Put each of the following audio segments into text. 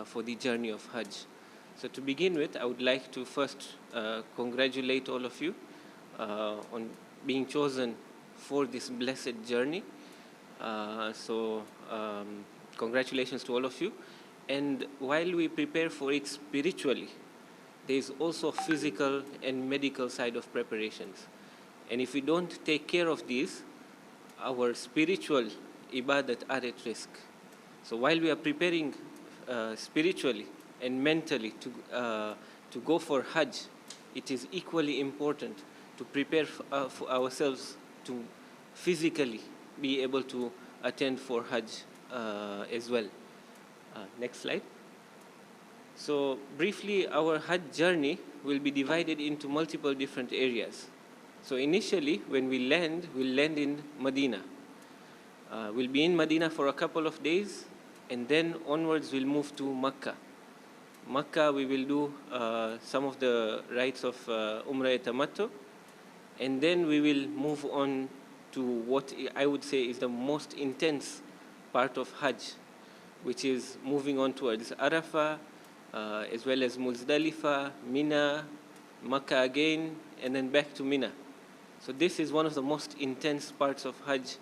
for the journey of Hajj. So to begin with, I would like to first congratulate all of you on being chosen for this blessed journey. Congratulations to all of you. And while we prepare for it spiritually, there is also a physical and medical side of preparations. And if we don't take care of these, our spiritual ibadat are at risk. So while we are preparing spiritually and mentally to go for Hajj, it is equally important to prepare for ourselves to physically be able to attend for Hajj as well. Next slide. So briefly, our Hajj journey will be divided into multiple different areas. So initially, when we'll land in Medina. We'll be in Medina for a couple of days, and then onwards we'll move to Mecca. Mecca, we will do some of the rites of Umrah Tamattu, and then we will move on to what I would say is the most intense part of Hajj, which is moving on towards Arafah, as well as Muzdalifah, Mina, Mecca again, and then back to Mina. So this is one of the most intense parts of Hajj,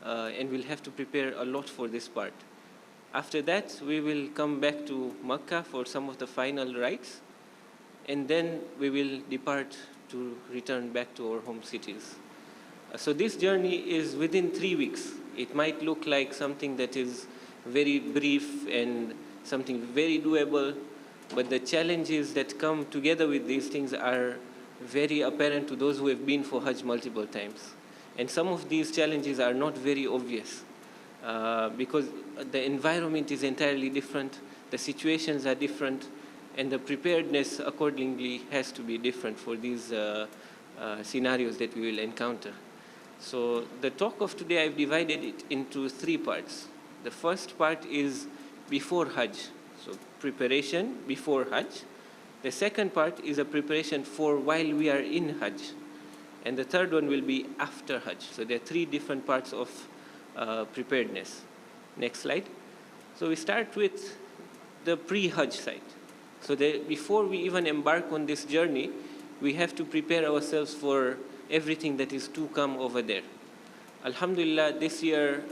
and we'll have to prepare a lot for this part. After that, we will come back to Mecca for some of the final rites, and then we will depart to return back to our home cities. So this journey is within 3 weeks. It might look like something that is very brief and something very doable, but the challenges that come together with these things are very apparent to those who have been for Hajj multiple times. And some of these challenges are not very obvious because the environment is entirely different, the situations are different, and the preparedness accordingly has to be different for these scenarios that we will encounter. So the talk of today, I've divided it into 3 parts. The first part is before Hajj, so preparation before Hajj. The second part is a preparation for while we are in Hajj. And the third one will be after Hajj. So there are 3 different parts of preparedness. Next slide. So we start with the pre-Hajj side. So before we even embark on this journey, we have to prepare ourselves for everything that is to come over there. Alhamdulillah, this year,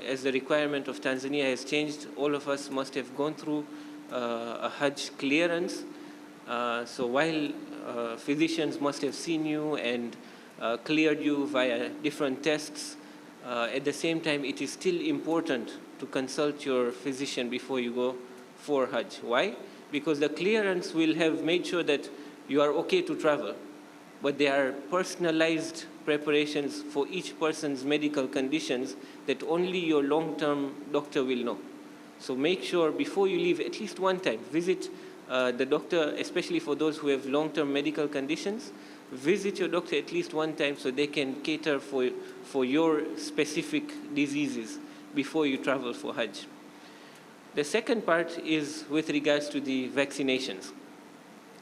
as the requirement of Tanzania has changed, all of us must have gone through a Hajj clearance. So while physicians must have seen you and cleared you via different tests, at the same time, it is still important to consult your physician before you go for Hajj. Why? Because the clearance will have made sure that you are okay to travel, but there are personalized preparations for each person's medical conditions that only your long-term doctor will know. So make sure before you leave at least one time, visit the doctor, especially for those who have long-term medical conditions. Visit your doctor at least one time so they can cater for your specific diseases before you travel for Hajj. The second part is with regards to the vaccinations.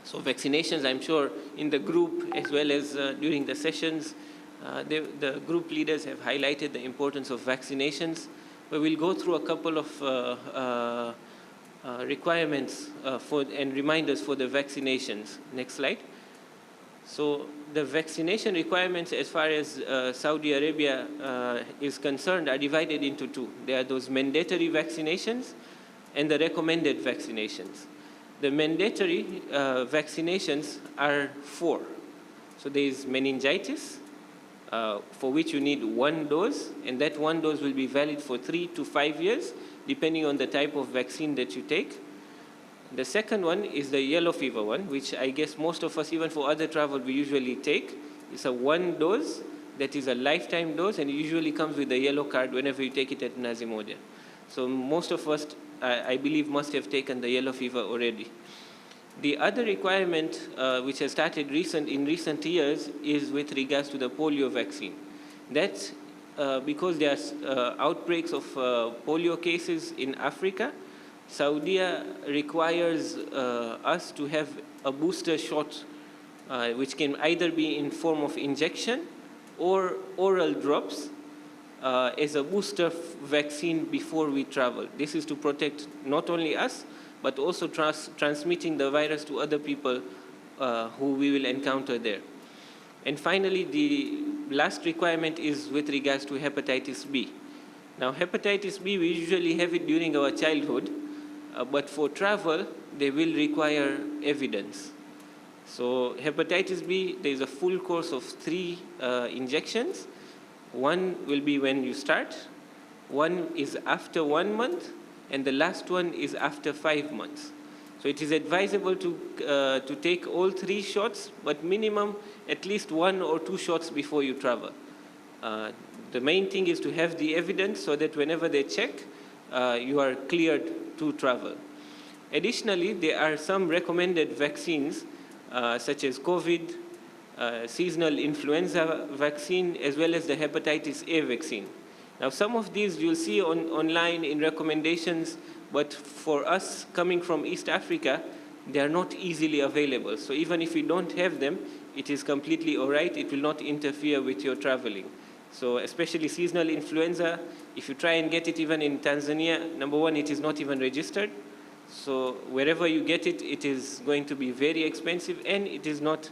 So vaccinations, I'm sure in the group as well as during the sessions, the group leaders have highlighted the importance of vaccinations. But we'll go through a couple of requirements and reminders for the vaccinations. Next slide. So the vaccination requirements as far as Saudi Arabia is concerned are divided into 2. There are those mandatory vaccinations and the recommended vaccinations. The mandatory vaccinations are 4. So there is meningitis, for which you need 1 dose, and that 1 dose will be valid for 3 to 5 years, depending on the type of vaccine that you take. The second one is the yellow fever one, which I guess most of us, even for other travel, we usually take. It's a 1 dose that is a lifetime dose, and it usually comes with a yellow card whenever you take it at Nazimodia. So most of us, I believe, must have taken the yellow fever already. The other requirement, which has started in recent years, is with regards to the polio vaccine. That's because there are outbreaks of polio cases in Africa. Saudi requires us to have a booster shot, which can either be in form of injection or oral drops as a booster vaccine before we travel. This is to protect not only us, but also transmitting the virus to other people who we will encounter there. And finally, the last requirement is with regards to hepatitis B. Now, hepatitis B, we usually have it during our childhood, but for travel, they will require evidence. So hepatitis B, there is a full course of 3 injections. One will be when you start, one is after 1 month, and the last one is after 5 months. So it is advisable to take all 3 shots, but minimum at least 1 or 2 shots before you travel. The main thing is to have the evidence so that whenever they check, you are cleared to travel. Additionally, there are some recommended vaccines such as COVID, seasonal influenza vaccine, as well as the hepatitis A vaccine. Now, some of these you'll see online in recommendations, but for us coming from East Africa, they are not easily available. So even if you don't have them, it is completely all right. It will not interfere with your traveling. So especially seasonal influenza, if you try and get it even in Tanzania, number one, it is not even registered. So wherever you get it, it is going to be very expensive, and it is not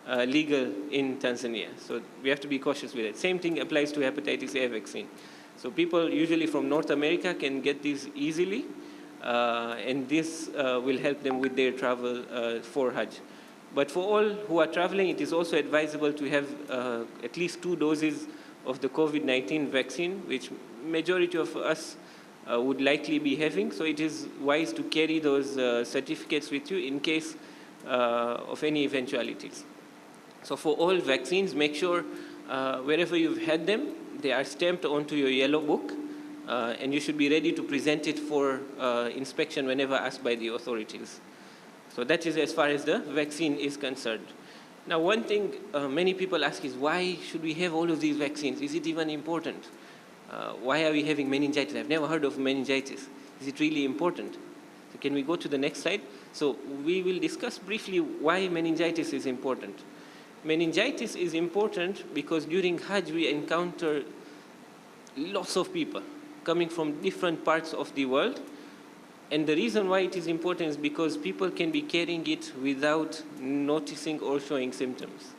legal in Tanzania. So we have to be cautious with it. Same thing applies to hepatitis A vaccine. So people usually from North America can get these easily, and this will help them with their travel for Hajj. But for all who are traveling, it is also advisable to have at least 2 doses of the COVID-19 vaccine, which majority of us would likely be having. So it is wise to carry those certificates with you in case of any eventualities. So for all vaccines, make sure wherever you've had them, they are stamped onto your yellow book, and you should be ready to present it for inspection whenever asked by the authorities. So that is as far as the vaccine is concerned. Now, one thing many people ask is, why should we have all of these vaccines? Is it even important? Why are we having meningitis? I've never heard of meningitis. Is it really important? So can we go to the next slide? So we will discuss briefly why meningitis is important. Meningitis is important because during Hajj we encounter lots of people coming from different parts of the world. And the reason why it is important is because people can be carrying it without noticing or showing symptoms.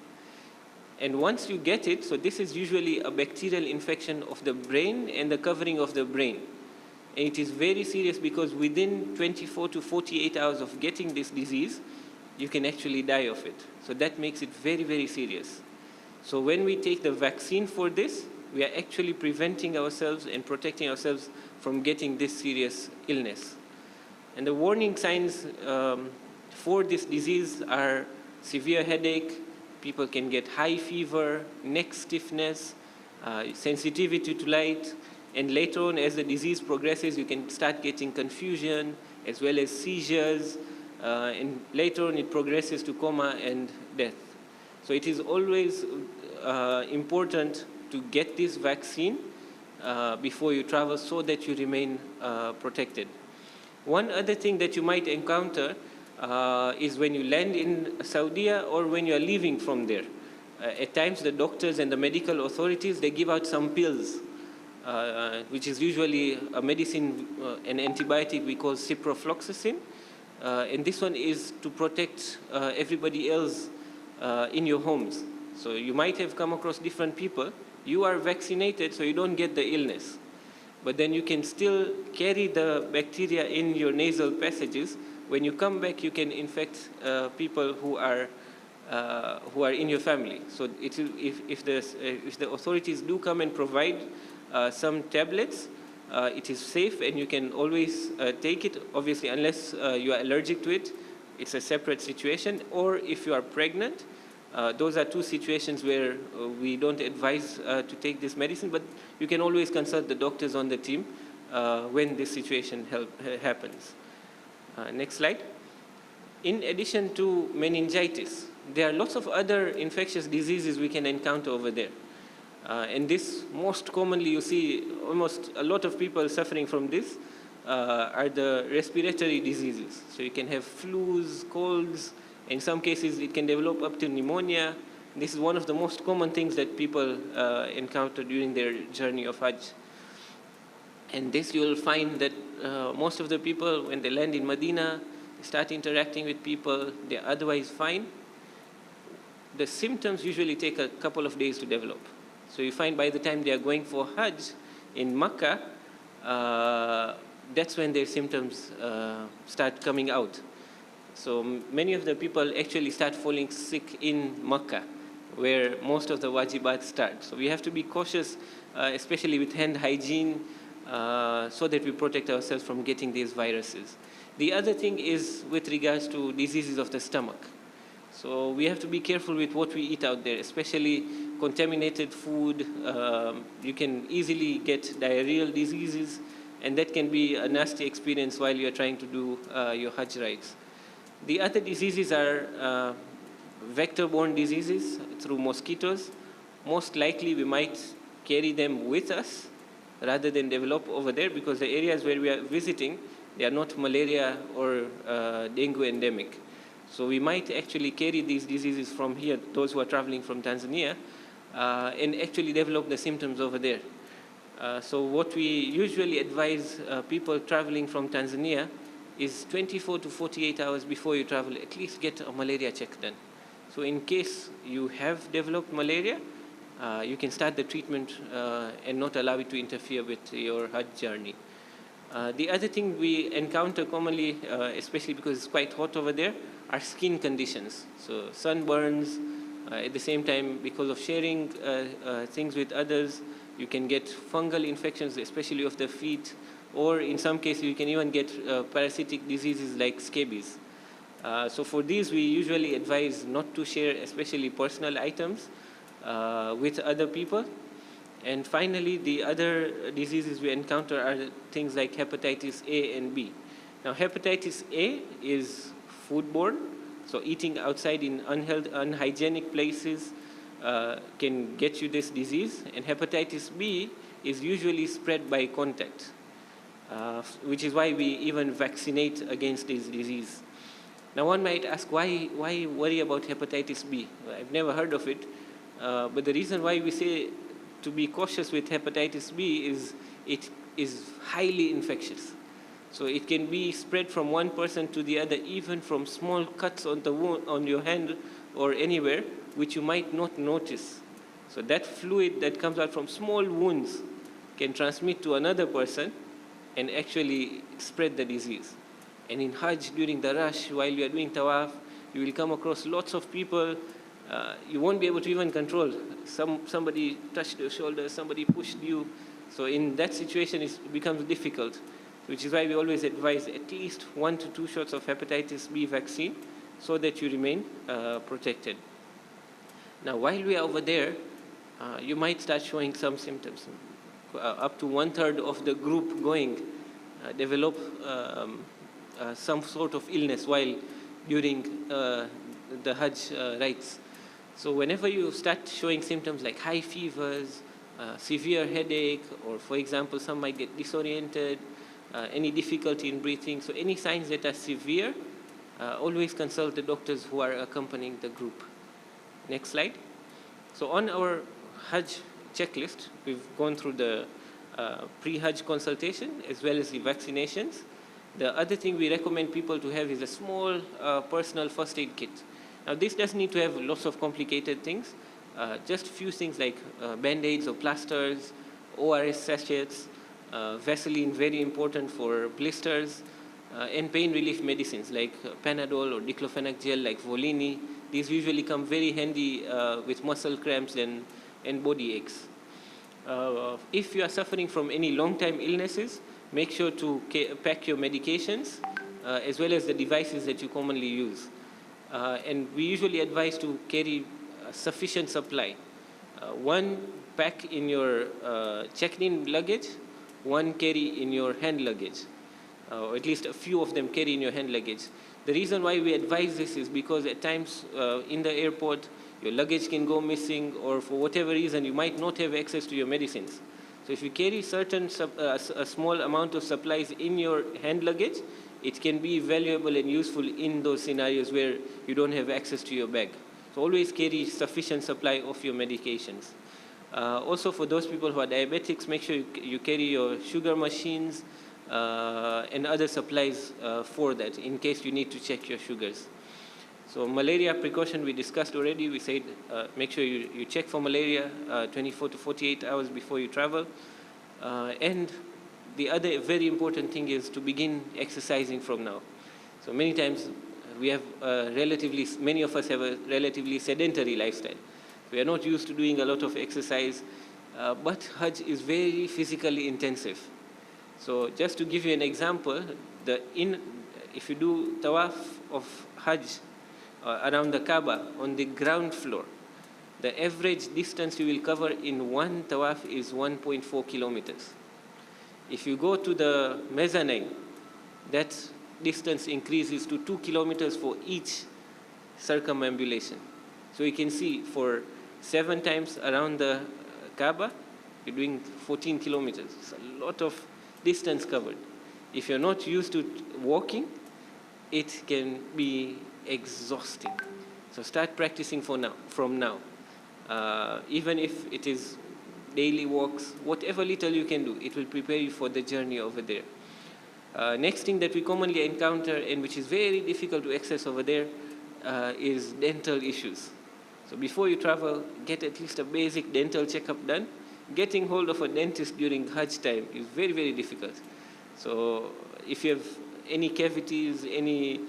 And once you get it, so this is usually a bacterial infection of the brain and the covering of the brain. And it is very serious because within 24 to 48 hours of getting this disease, you can actually die of it. So that makes it very, very serious. So when we take the vaccine for this, we are actually preventing ourselves and protecting ourselves from getting this serious illness. And the warning signs for this disease are severe headache, people can get high fever, neck stiffness, sensitivity to light, and later on as the disease progresses, you can start getting confusion as well as seizures, and later on it progresses to coma and death. So it is always important to get this vaccine before you travel so that you remain protected. One other thing that you might encounter is when you land in Saudi or when you are leaving from there. At times the doctors and the medical authorities, they give out some pills, which is usually a medicine, an antibiotic we call ciprofloxacin. And this one is to protect everybody else in your homes. So you might have come across different people. You are vaccinated, so you don't get the illness. But then you can still carry the bacteria in your nasal passages. When you come back, you can infect people who are in your family. So if the authorities do come and provide some tablets, it is safe and you can always take it, obviously, unless you are allergic to it. It's a separate situation. Or if you are pregnant, those are 2 situations where we don't advise to take this medicine, but you can always consult the doctors on the team when this situation happens. Next slide. In addition to meningitis, there are lots of other infectious diseases we can encounter over there. And this, most commonly, you see almost a lot of people suffering from this are the respiratory diseases. So you can have flus, colds. In some cases, it can develop up to pneumonia. This is one of the most common things that people encounter during their journey of Hajj. And this you will find that most of the people, when they land in Medina, start interacting with people, they're otherwise fine, the symptoms usually take a couple of days to develop. So you find by the time they are going for Hajj in Makkah, that's when their symptoms start coming out. So many of the people actually start falling sick in Makkah, where most of the wajibat start. So we have to be cautious, especially with hand hygiene, so that we protect ourselves from getting these viruses. The other thing is with regards to diseases of the stomach. So we have to be careful with what we eat out there, especially contaminated food. You can easily get diarrheal diseases, and that can be a nasty experience while you're trying to do your Hajj rites. The other diseases are vector-borne diseases through mosquitoes. Most likely we might carry them with us rather than develop over there, because the areas where we are visiting, they are not malaria or dengue endemic. So we might actually carry these diseases from here, those who are traveling from Tanzania, and actually develop the symptoms over there. So what we usually advise people traveling from Tanzania is 24 to 48 hours before you travel, at least get a malaria check done. So in case you have developed malaria, you can start the treatment and not allow it to interfere with your Hajj journey. The other thing we encounter commonly, especially because it's quite hot over there, are skin conditions. So sunburns, at the same time, because of sharing things with others, you can get fungal infections, especially of the feet, or in some cases you can even get parasitic diseases like scabies. So for these, we usually advise not to share, especially personal items, with other people. And finally, the other diseases we encounter are things like hepatitis A and B. Now, hepatitis A is foodborne, so eating outside in unhygienic places can get you this disease. And hepatitis B is usually spread by contact, which is why we even vaccinate against this disease. Now, one might ask, why worry about hepatitis B? Well, I've never heard of it, but the reason why we say to be cautious with hepatitis B is it is highly infectious. So it can be spread from one person to the other, even from small cuts on the wound, on your hand or anywhere, which you might not notice. So that fluid that comes out from small wounds can transmit to another person and actually spread the disease. And in Hajj, during the rush, while you are doing tawaf, you will come across lots of people. You won't be able to even control. Somebody touched your shoulder, somebody pushed you. So in that situation, it becomes difficult, which is why we always advise at least 1 to 2 shots of hepatitis B vaccine so that you remain protected. Now, while we are over there, you might start showing some symptoms. Up to 1/3 of the group going develop some sort of illness while during the Hajj rites. So whenever you start showing symptoms like high fevers, severe headache, or for example, some might get disoriented, any difficulty in breathing, so any signs that are severe, always consult the doctors who are accompanying the group. Next slide. So on our Hajj checklist, we've gone through the pre-Hajj consultation as well as the vaccinations. The other thing we recommend people to have is a small personal first aid kit. Now, this doesn't need to have lots of complicated things, just a few things like band-aids or plasters, ORS sachets, Vaseline, very important for blisters, and pain relief medicines like Panadol or diclofenac gel like Volini. These usually come very handy with muscle cramps and body aches. If you are suffering from any long-time illnesses, make sure to pack your medications as well as the devices that you commonly use. And we usually advise to carry a sufficient supply. One pack in your checked-in luggage, one carry in your hand luggage, or at least a few of them carry in your hand luggage. The reason why we advise this is because at times in the airport, your luggage can go missing, or for whatever reason, you might not have access to your medicines. So if you carry a small amount of supplies in your hand luggage, it can be valuable and useful in those scenarios where you don't have access to your bag. So always carry sufficient supply of your medications. Also, for those people who are diabetics, make sure you carry your sugar machines, and other supplies for that in case you need to check your sugars. So malaria precaution we discussed already. We said make sure you check for malaria 24 to 48 hours before you travel. And the other very important thing is to begin exercising from now. So many times we have many of us have a relatively sedentary lifestyle. We are not used to doing a lot of exercise, but Hajj is very physically intensive. So just to give you an example, if you do tawaf of Hajj around the Kaaba on the ground floor, the average distance you will cover in one tawaf is 1.4 kilometers. If you go to the mezzanine, that distance increases to 2 kilometers for each circumambulation. So you can see for 7 times around the Kaaba, you're doing 14 kilometers. It's a lot of distance covered. If you're not used to walking, it can be exhausting. So start practicing from now. Even if it is daily walks, whatever little you can do, it will prepare you for the journey over there. Next thing that we commonly encounter and which is very difficult to access over there is dental issues. So before you travel, get at least a basic dental checkup done. Getting hold of a dentist during Hajj time is very, very difficult. So if you have any cavities, any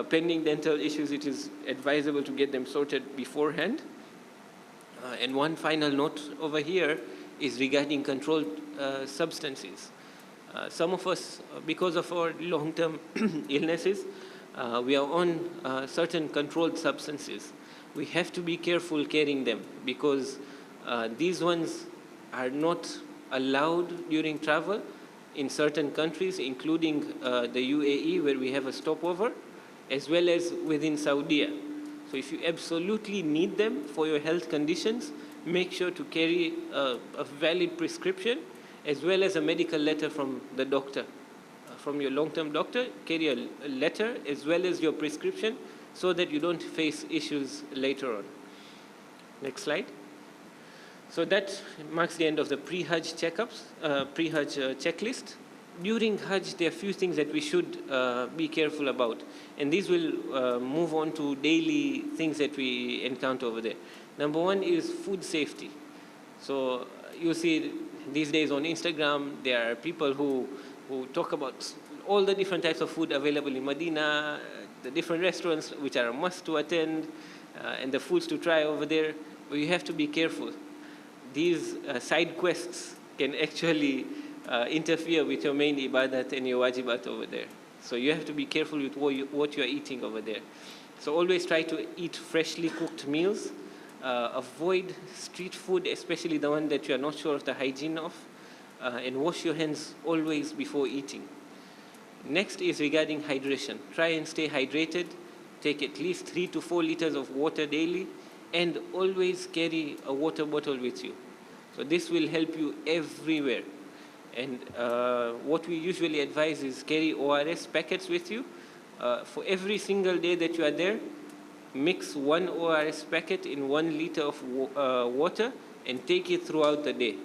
pending dental issues, it is advisable to get them sorted beforehand. And one final note over here is regarding controlled substances. Some of us, because of our long-term illnesses, we are on certain controlled substances. We have to be careful carrying them because these ones are not allowed during travel in certain countries, including the UAE, where we have a stopover, as well as within Saudi. So if you absolutely need them for your health conditions, make sure to carry a valid prescription as well as a medical letter from the doctor. From your long-term doctor, carry a letter as well as your prescription so that you don't face issues later on. Next slide. So that marks the end of the pre-Hajj checkups, pre-Hajj checklist. During Hajj, there are a few things that we should be careful about. And these will move on to daily things that we encounter over there. Number one is food safety. So you see these days on Instagram, there are people who talk about all the different types of food available in Medina, the different restaurants which are a must to attend, and the foods to try over there. But you have to be careful. These side quests can actually interfere with your main ibadat and your wajibat over there. So you have to be careful with what you are eating over there. So always try to eat freshly cooked meals. Avoid street food, especially the one that you are not sure of the hygiene of, and wash your hands always before eating. Next is regarding hydration. Try and stay hydrated. Take at least 3 to 4 liters of water daily, and always carry a water bottle with you. So this will help you everywhere. And what we usually advise is carry ORS packets with you. For every single day that you are there, mix 1 ORS packet in 1 liter of water and take it throughout the day.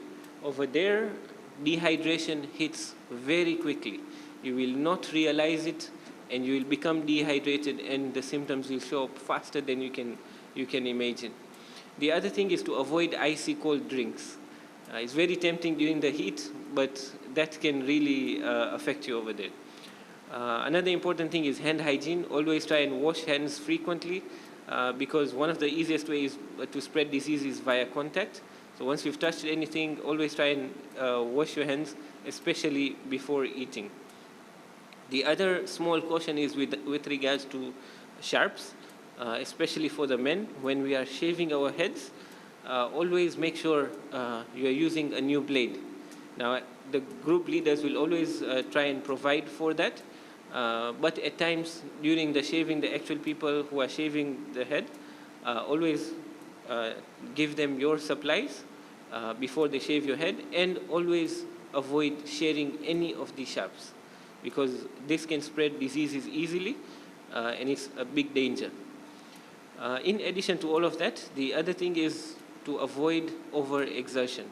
Over there, dehydration hits very quickly. You will not realize it, and you will become dehydrated, and the symptoms will show up faster than you can imagine. The other thing is to avoid icy cold drinks. It's very tempting during the heat, but that can really affect you over there. Another important thing is hand hygiene. Always try and wash hands frequently because one of the easiest ways to spread disease is via contact. So once you've touched anything, always try and wash your hands, especially before eating. The other small caution is with regards to sharps, especially for the men. When we are shaving our heads, always make sure you are using a new blade. Now, the group leaders will always try and provide for that, but at times during the shaving, the actual people who are shaving the head, always give them your supplies before they shave your head, and always avoid sharing any of the sharps, because this can spread diseases easily, and it's a big danger. In addition to all of that, the other thing is to avoid overexertion.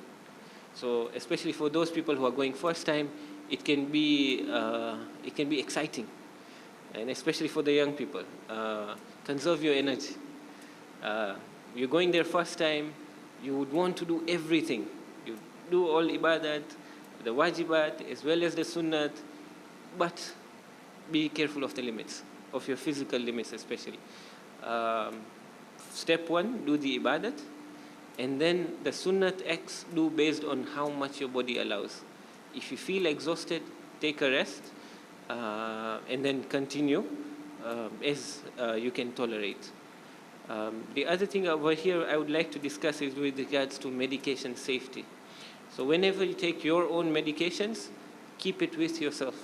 So especially for those people who are going first time, it can be exciting, and especially for the young people. Conserve your energy. You're going there first time, you would want to do everything. You do all ibadat, the wajibat, as well as the sunnat, but be careful of the limits, of your physical limits especially. Step one, do the ibadat, and then the sunnat acts do based on how much your body allows. If you feel exhausted, take a rest, and then continue as you can tolerate. The other thing over here I would like to discuss is with regards to medication safety. So whenever you take your own medications, keep it with yourself.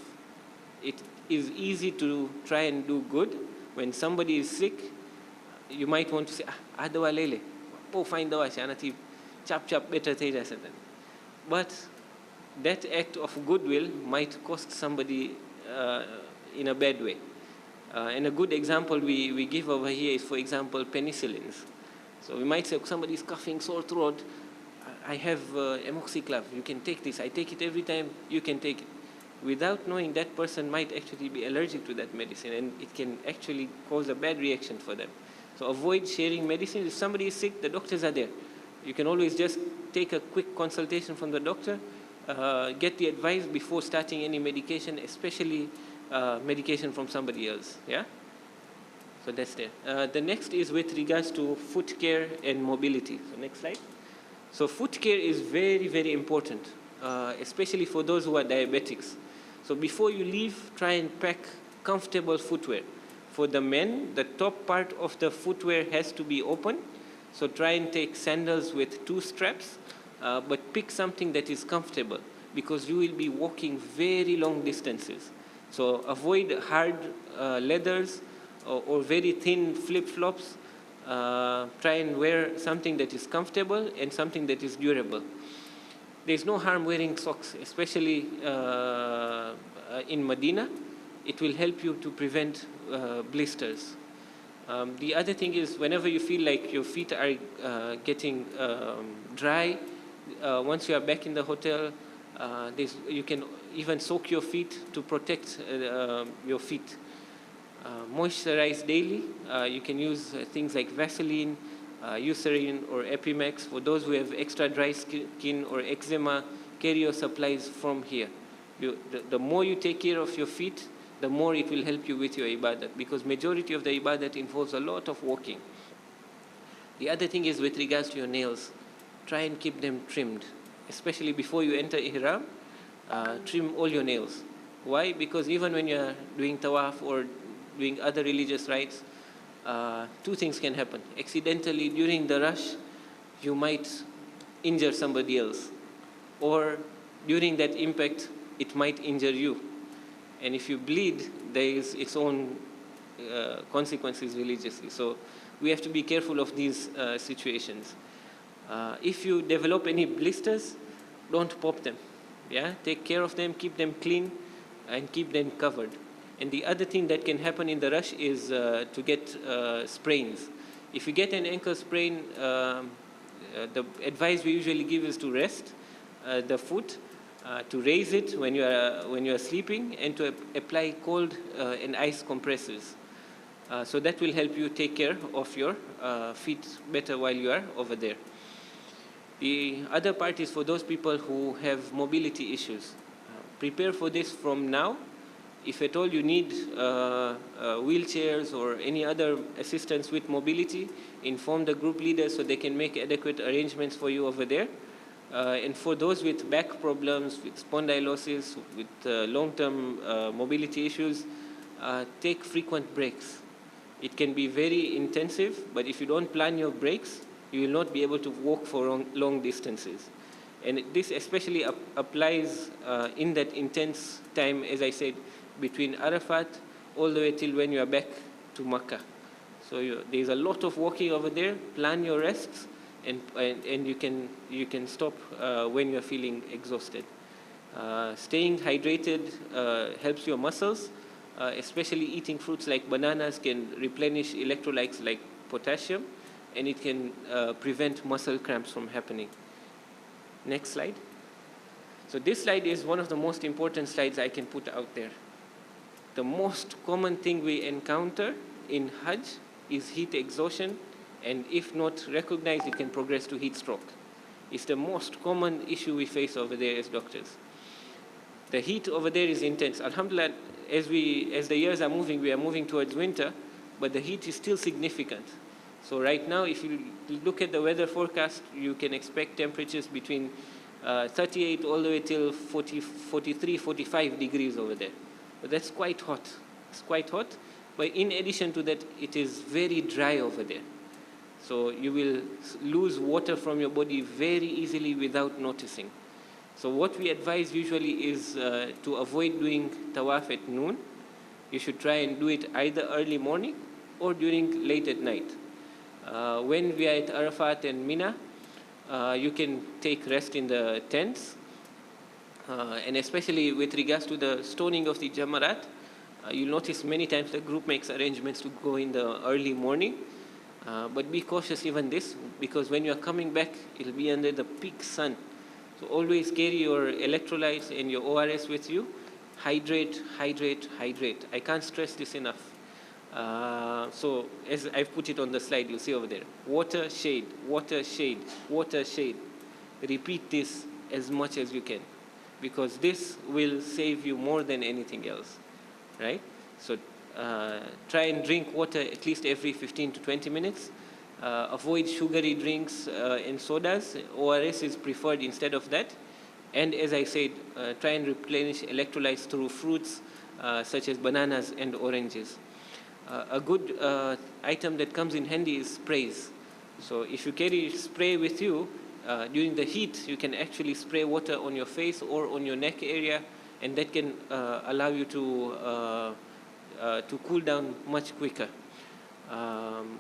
It is easy to try and do good. When somebody is sick, you might want to say, dawa lele, find dawa shanati, chap better thai. But that act of goodwill might cost somebody in a bad way. And a good example we give over here is, for example, penicillins. So we might say, somebody is coughing, sore throat, I have amoxiclav, you can take this, I take it every time, you can take it. Without knowing, that person might actually be allergic to that medicine, and it can actually cause a bad reaction for them. So avoid sharing medicine. If somebody is sick, the doctors are there. You can always just take a quick consultation from the doctor, get the advice before starting any medication, especially medication from somebody else. Yeah? So that's there. The next is with regards to foot care and mobility. So next slide. So foot care is very, very important, especially for those who are diabetics. So before you leave, try and pack comfortable footwear. For the men, the top part of the footwear has to be open. So try and take sandals with 2 straps, but pick something that is comfortable, because you will be walking very long distances. So avoid hard leathers or very thin flip-flops. Try and wear something that is comfortable and something that is durable. There's no harm wearing socks, especially in Medina. It will help you to prevent blisters. The other thing is, whenever you feel like your feet are getting dry, once you are back in the hotel, you can even soak your feet to protect your feet. Moisturize daily. You can use things like Vaseline, Eucerin, or Epimax. For those who have extra dry skin or eczema, carry your supplies from here. The more you take care of your feet, the more it will help you with your ibadat, because majority of the ibadat involves a lot of walking. The other thing is with regards to your nails. Try and keep them trimmed, especially before you enter ihram. Trim all your nails. Why? Because even when you're doing tawaf or doing other religious rites, 2 things can happen. Accidentally, during the rush, you might injure somebody else, or during that impact, it might injure you. And if you bleed, there is its own consequences religiously. So we have to be careful of these situations. If you develop any blisters, don't pop them. Yeah? Take care of them, keep them clean, and keep them covered. And the other thing that can happen in the rush is to get sprains. If you get an ankle sprain, the advice we usually give is to rest the foot, to raise it when you are sleeping, and to apply cold and ice compresses. So that will help you take care of your feet better while you are over there. The other part is for those people who have mobility issues. Prepare for this from now. If at all you need wheelchairs or any other assistance with mobility, inform the group leaders so they can make adequate arrangements for you over there. And for those with back problems, with spondylosis, with long-term mobility issues, take frequent breaks. It can be very intensive, but if you don't plan your breaks, you will not be able to walk for long distances. And this especially applies in that intense time, as I said, between Arafat all the way till when you are back to Makkah. So there's a lot of walking over there. Plan your rests, and you can stop when you're feeling exhausted. Staying hydrated helps your muscles, especially eating fruits like bananas can replenish electrolytes like potassium, and it can prevent muscle cramps from happening. Next slide. So this slide is one of the most important slides I can put out there. The most common thing we encounter in Hajj is heat exhaustion, and if not recognized, it can progress to heat stroke. It's the most common issue we face over there as doctors. The heat over there is intense. Alhamdulillah, as the years are moving, we are moving towards winter, but the heat is still significant. So right now, if you look at the weather forecast, you can expect temperatures between 38 all the way till 40, 43, 45 degrees over there. But that's quite hot. It's quite hot. But in addition to that, it is very dry over there. So you will lose water from your body very easily without noticing. So what we advise usually is to avoid doing tawaf at noon. You should try and do it either early morning or during late at night. When we are at Arafat and Mina, you can take rest in the tents. And especially with regards to the stoning of the Jamarat, you'll notice many times the group makes arrangements to go in the early morning. But be cautious even this, because when you are coming back, it'll be under the peak sun. So always carry your electrolytes and your ORS with you. Hydrate, hydrate, hydrate. I can't stress this enough. So as I've put it on the slide, you'll see over there. Water, shade, water, shade, water, shade. Repeat this as much as you can, because this will save you more than anything else, right? So try and drink water at least every 15 to 20 minutes. Avoid sugary drinks and sodas. ORS is preferred instead of that. And as I said, try and replenish electrolytes through fruits such as bananas and oranges. A good item that comes in handy is sprays. So if you carry spray with you, during the heat, you can actually spray water on your face or on your neck area, and that can allow you to cool down much quicker.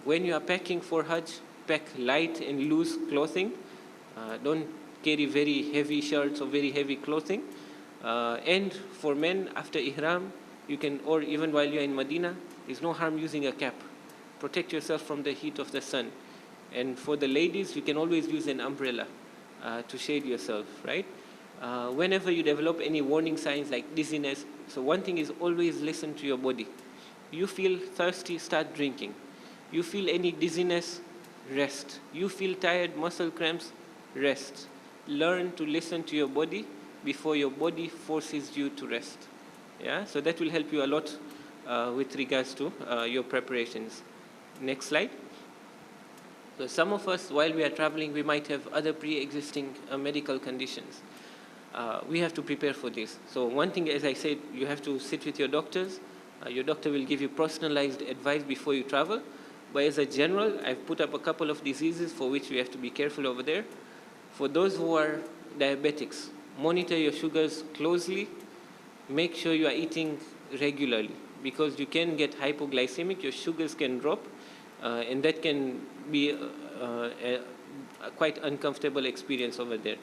When you are packing for Hajj, pack light and loose clothing. Don't carry very heavy shirts or very heavy clothing. And for men, after Ihram, you can, or even while you're in Medina, there's no harm using a cap. Protect yourself from the heat of the sun. And for the ladies, you can always use an umbrella to shade yourself, right? Whenever you develop any warning signs like dizziness, so one thing is always listen to your body. You feel thirsty, start drinking. You feel any dizziness, rest. You feel tired, muscle cramps, rest. Learn to listen to your body before your body forces you to rest. Yeah, so that will help you a lot with regards to your preparations. Next slide. So some of us, while we are traveling, we might have other pre-existing medical conditions. We have to prepare for this. So one thing, as I said, you have to sit with your doctors. Your doctor will give you personalized advice before you travel. But as a general, I've put up a couple of diseases for which we have to be careful over there. For those who are diabetics, monitor your sugars closely. Make sure you are eating regularly, because you can get hypoglycemic, your sugars can drop, and that can be a quite uncomfortable experience over there.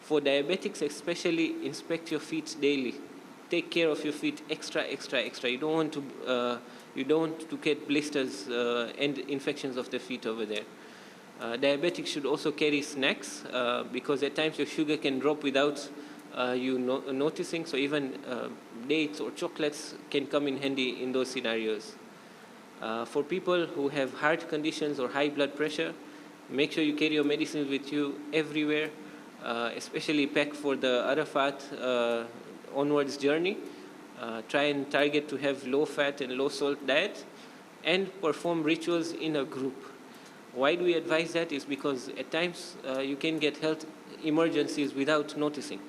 For diabetics especially, inspect your feet daily. Take care of your feet extra. You don't want to get blisters and infections of the feet over there. Diabetics should also carry snacks because at times your sugar can drop without you noticing. So even dates or chocolates can come in handy in those scenarios. For people who have heart conditions or high blood pressure, make sure you carry your medicines with you everywhere, especially pack for the Arafat onwards journey. Try and target to have low fat and low salt diet, and perform rituals in a group. Why do we advise that? Is because at times you can get health emergencies without noticing.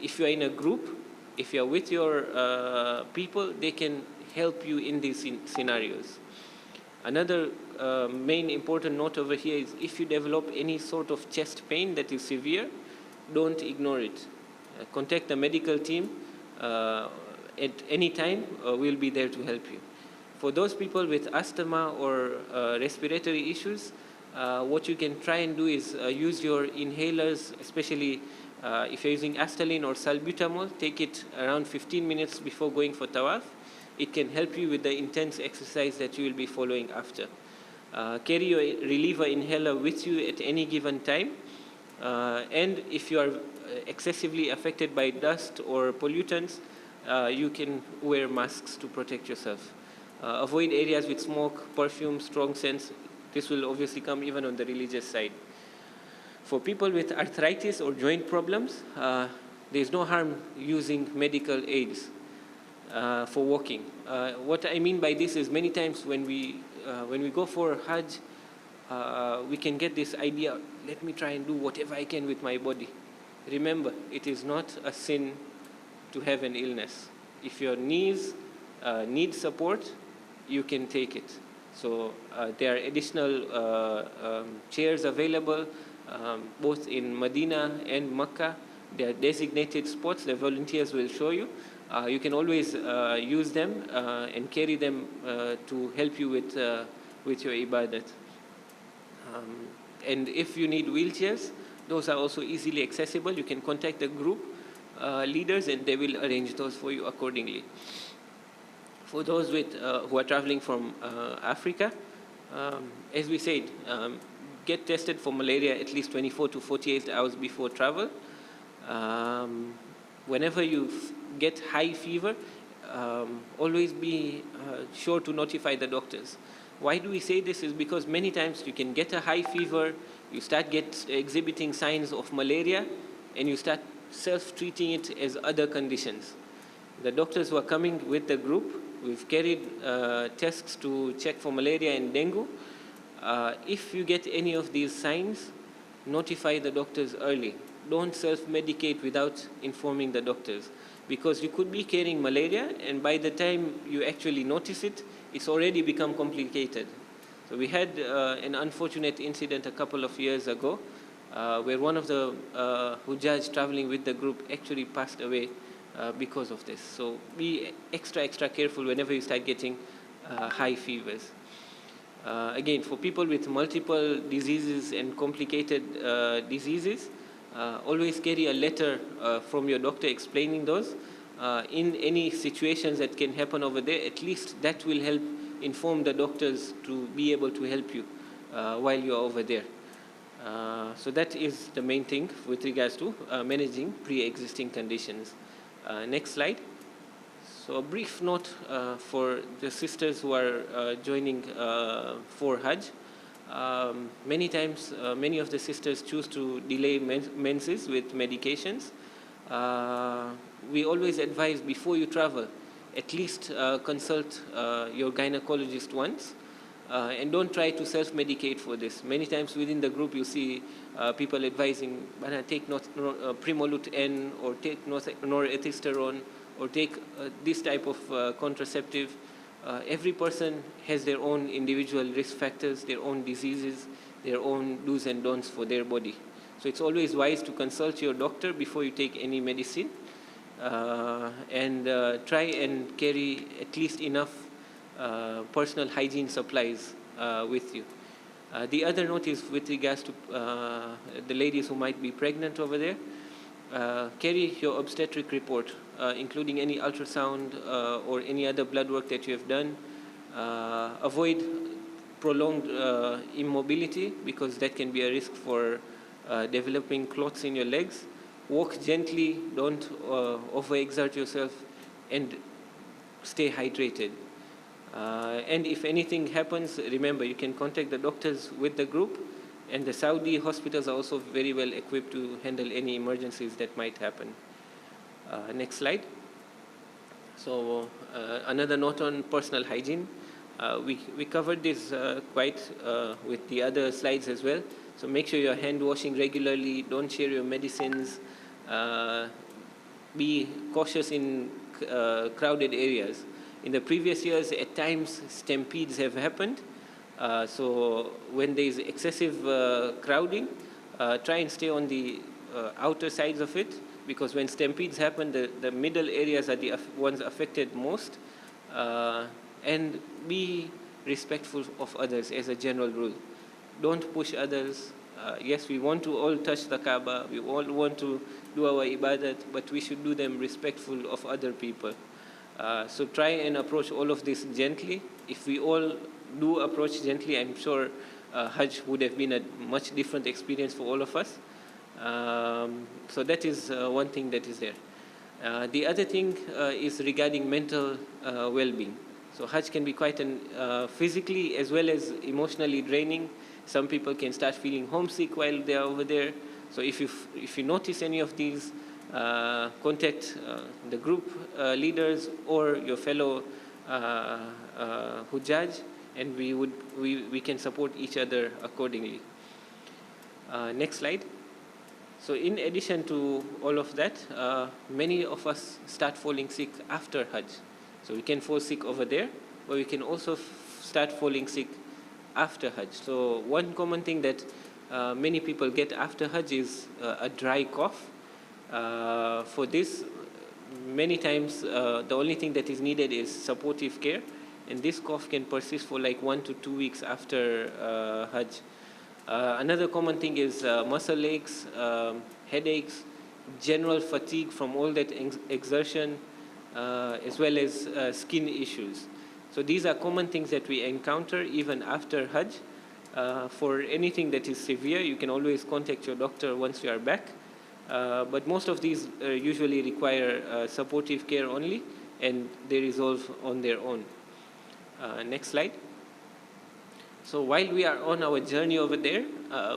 If you are in a group, if you are with your people, they can help you in these scenarios. Another main important note over here is if you develop any sort of chest pain that is severe, don't ignore it. Contact the medical team at any time. We'll be there to help you. For those people with asthma or respiratory issues, what you can try and do is use your inhalers, especially if you're using Astaline or salbutamol. Take it around 15 minutes before going for tawaf. It can help you with the intense exercise that you will be following after. Carry your reliever inhaler with you at any given time. And if you are excessively affected by dust or pollutants, you can wear masks to protect yourself. Avoid areas with smoke, perfume, strong scents. This will obviously come even on the religious side. For people with arthritis or joint problems, there is no harm using medical aids for walking. What I mean by this is many times when we go for Hajj, we can get this idea, let me try and do whatever I can with my body. Remember, it is not a sin to have an illness. If your knees need support, you can take it. So there are additional chairs available both in Medina and Mecca. There are designated spots the volunteers will show you. You can always use them and carry them to help you with your ibadat. And if you need wheelchairs, those are also easily accessible. You can contact the group leaders and they will arrange those for you accordingly. For those who are traveling from Africa, as we said, get tested for malaria at least 24 to 48 hours before travel. Whenever you get high fever, always be sure to notify the doctors. Why do we say this? Is because many times you can get a high fever, you start exhibiting signs of malaria, and you start self-treating it as other conditions. The doctors who are coming with the group, we've carried tests to check for malaria and dengue. If you get any of these signs, notify the doctors early. Don't self-medicate without informing the doctors, because you could be carrying malaria, and by the time you actually notice it, it's already become complicated. So we had an unfortunate incident a couple of years ago where one of the Hujjaj traveling with the group actually passed away because of this. So be extra careful whenever you start getting high fevers. Again, for people with multiple diseases and complicated diseases, always carry a letter from your doctor explaining those. In any situations that can happen over there, at least that will help inform the doctors to be able to help you while you're over there. So that is the main thing with regards to managing pre-existing conditions. Next slide. So a brief note for the sisters who are joining for Hajj. Many times, many of the sisters choose to delay menses with medications. We always advise before you travel, at least consult your gynecologist once. And don't try to self-medicate for this. Many times within the group you see people advising, take Primolut N, or take norethistérone, or take this type of contraceptive. Every person has their own individual risk factors, their own diseases, their own do's and don'ts for their body. So it's always wise to consult your doctor before you take any medicine, and try and carry at least enough personal hygiene supplies with you. The other note is with regards to the ladies who might be pregnant over there. Carry your obstetric report, including any ultrasound or any other blood work that you have done. Avoid prolonged immobility, because that can be a risk for developing clots in your legs. Walk gently, don't overexert yourself, and stay hydrated. And if anything happens, remember, you can contact the doctors with the group, and the Saudi hospitals are also very well equipped to handle any emergencies that might happen. Next slide. So another note on personal hygiene. We covered this quite with the other slides as well. So make sure you're hand washing regularly, don't share your medicines, be cautious in crowded areas. In the previous years, at times, stampedes have happened. So when there is excessive crowding, try and stay on the outer sides of it, because when stampedes happen, the middle areas are the ones affected most. And be respectful of others as a general rule. Don't push others. Yes, we want to all touch the Kaaba, we all want to do our ibadat, but we should do them respectful of other people. So try and approach all of this gently. If we all do approach gently, I'm sure Hajj would have been a much different experience for all of us. So that is one thing that is there. The other thing is regarding mental well-being. So Hajj can be quite physically as well as emotionally draining. Some people can start feeling homesick while they are over there. So if you notice any of these, contact the group leaders or your fellow Hujjaj, and we can support each other accordingly. Next slide. So in addition to all of that, many of us start falling sick after Hajj. So we can fall sick over there, but we can also start falling sick after Hajj. So one common thing that many people get after Hajj is a dry cough. For this, many times the only thing that is needed is supportive care, and this cough can persist for like 1 to 2 weeks after Hajj. Another common thing is muscle aches, headaches, general fatigue from all that exertion, as well as skin issues. So these are common things that we encounter even after Hajj. For anything that is severe, you can always contact your doctor once you are back. But most of these usually require supportive care only, and they resolve on their own. Next slide. So while we are on our journey over there,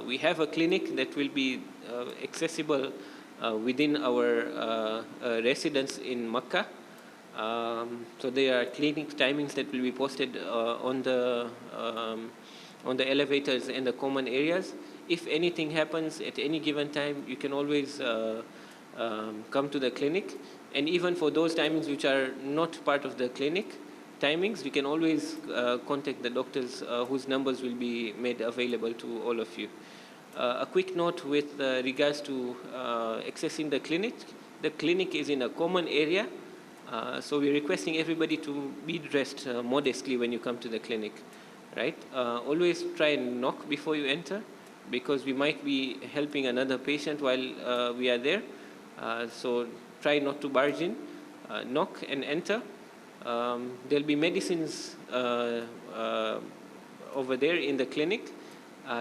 we have a clinic that will be accessible within our residence in Makkah. So there are clinic timings that will be posted on the elevators and the common areas. If anything happens at any given time, you can always come to the clinic. And even for those timings which are not part of the clinic timings, you can always contact the doctors whose numbers will be made available to all of you. A quick note with regards to accessing the clinic. The clinic is in a common area, so we're requesting everybody to be dressed modestly when you come to the clinic, right? Always try and knock before you enter, because we might be helping another patient while we are there. So try not to barge in, knock and enter. There'll be medicines over there in the clinic.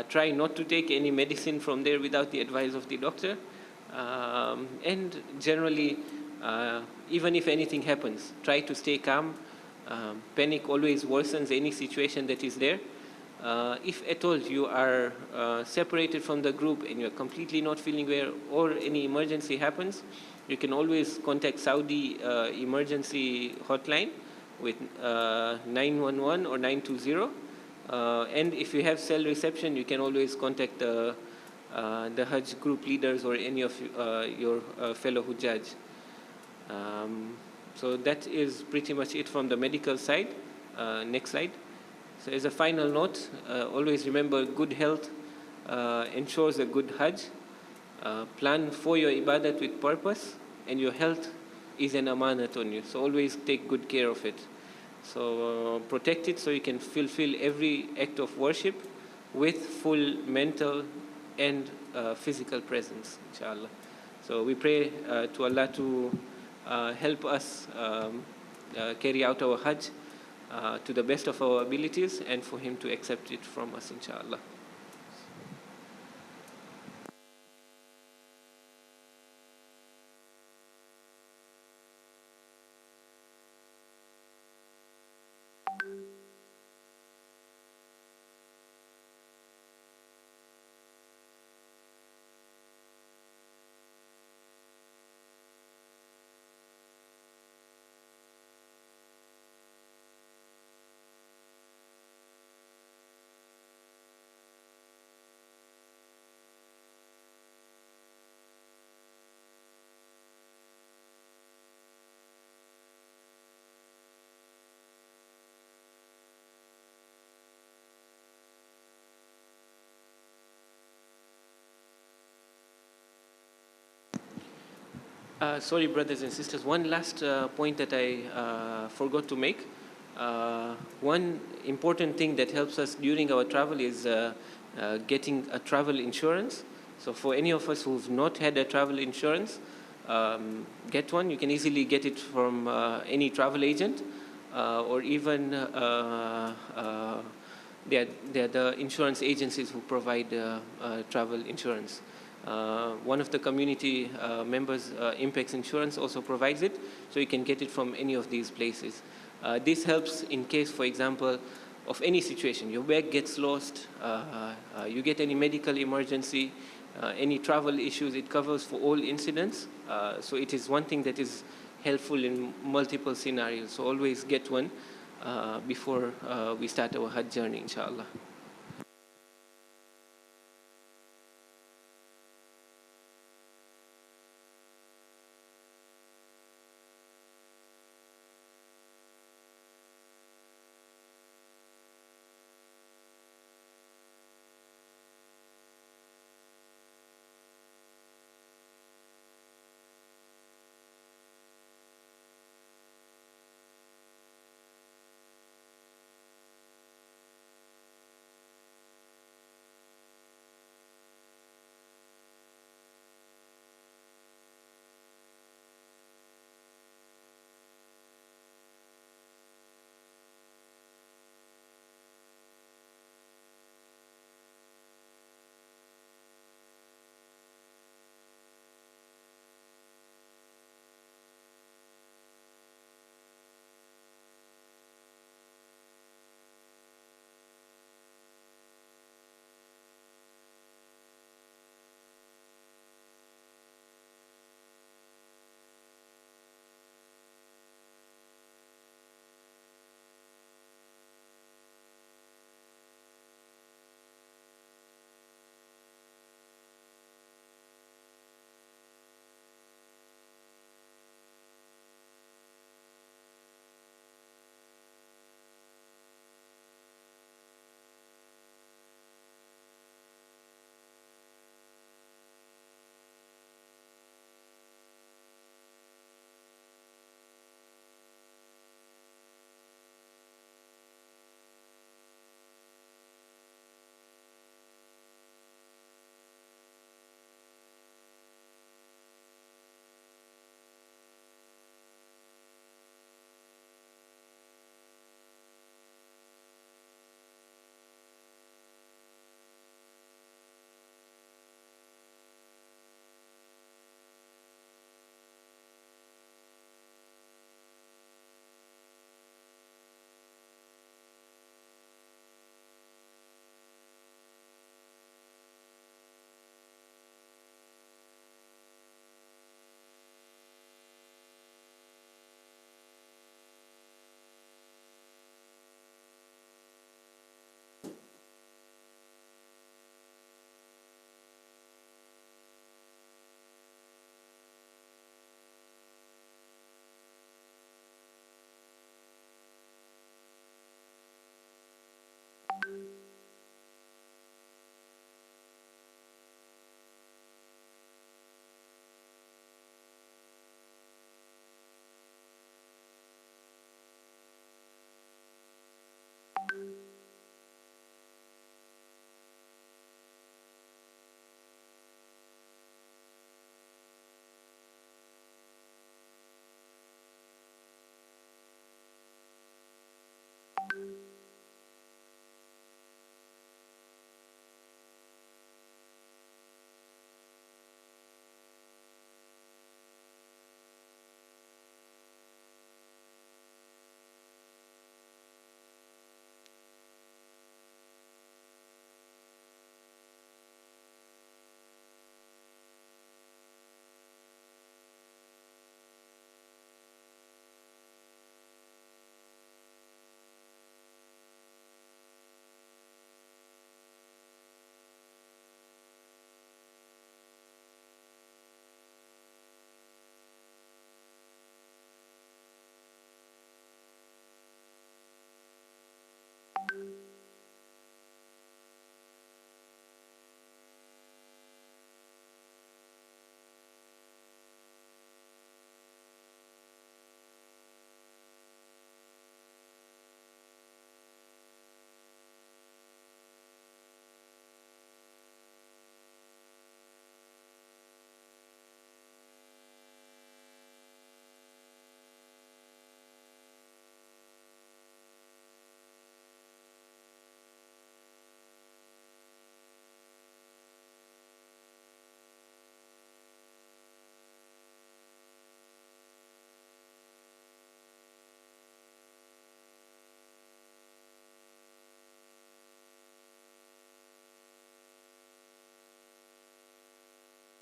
Try not to take any medicine from there without the advice of the doctor. And generally, even if anything happens, try to stay calm. Panic always worsens any situation that is there. If at all you are separated from the group and you're completely not feeling well, or any emergency happens, you can always contact Saudi emergency hotline with 911 or 920. And if you have cell reception, you can always contact the Hajj group leaders or any of your fellow Hujjaj. So that is pretty much it from the medical side. Next slide. So as a final note, always remember good health ensures a good Hajj. Plan for your ibadat with purpose, and your health is an amanat on you. So always take good care of it. So protect it so you can fulfill every act of worship with full mental and physical presence, inshallah. So we pray to Allah to help us carry out our Hajj to the best of our abilities, and for Him to accept it from us, inshallah. Sorry, brothers and sisters, one last point that I forgot to make. One important thing that helps us during our travel is getting a travel insurance. So for any of us who've not had a travel insurance, get one. You can easily get it from any travel agent, or even they're the insurance agencies who provide travel insurance. One of the community members, Impex Insurance, also provides it, so you can get it from any of these places. This helps in case, for example, of any situation. Your bag gets lost, you get any medical emergency, any travel issues. It covers for all incidents. So it is one thing that is helpful in multiple scenarios. So always get one before we start our Hajj journey, inshallah.